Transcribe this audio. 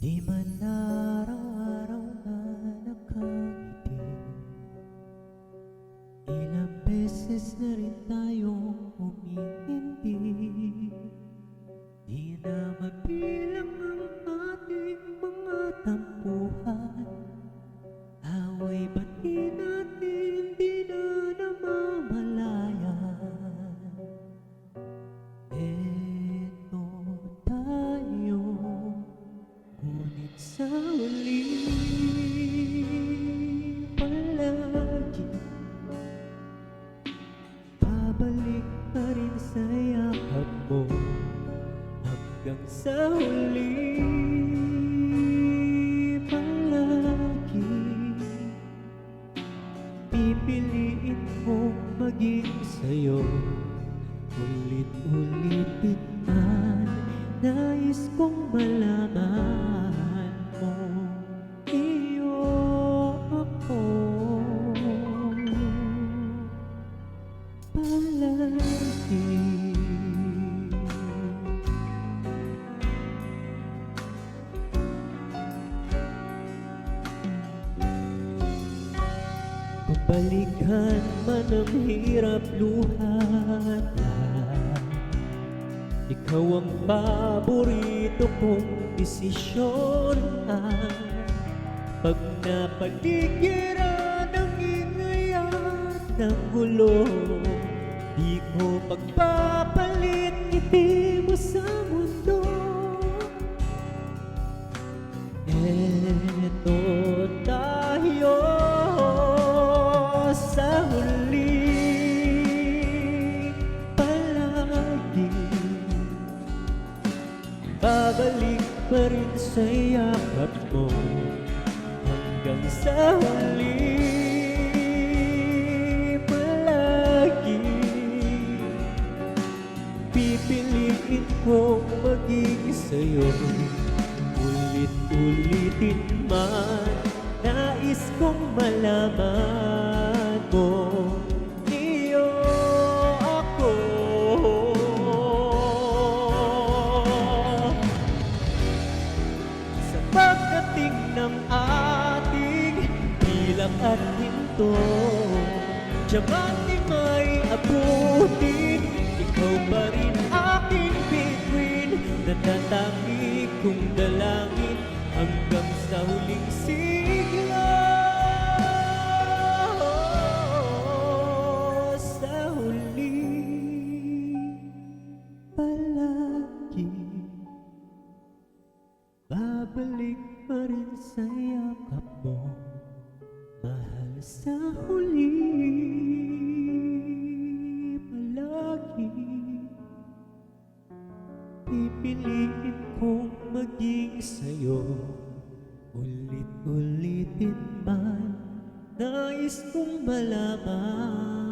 Di man araw-araw na nakangiti, ilang beses na rin tayong umihindi. Di na mabilang ang ating mga tampuhan, away ba't di natin di na namamalayan. Eto tayo, ngunit sa huli palagi babalik pa rin sa yakap mo. Hanggang sa huli palagi pipiliin kong maging sa'yo. Ulit-ulitin man, nais kong malaman mo, iyo ako palagi. Balikan man ang hirap luhat, ikaw ang paborito kong desisyon. Pag napaligiran ng ingay at ng gulo, di ko pagpapalit ngiti mo sa mundo. Eto tayo sa huli palagi, babalik pa rin sa yakap mo. Hanggang sa huli palagi pipiliin kong maging sa'yo. Ulit-ulitin man, nais kong malaman mo, iyo ako. Sa pagdating ng ating bilang at hinto, diamante may abutin, ikaw pa rin aking bituin, natatangi kong dalangin hanggang sa huling sigla. Sa huli palagi babalik pa rin sa yakap mo, mahal. Sa huli palagi pipiliin kong maging sa'yo. Ulit-ulitin man, nais kong malaman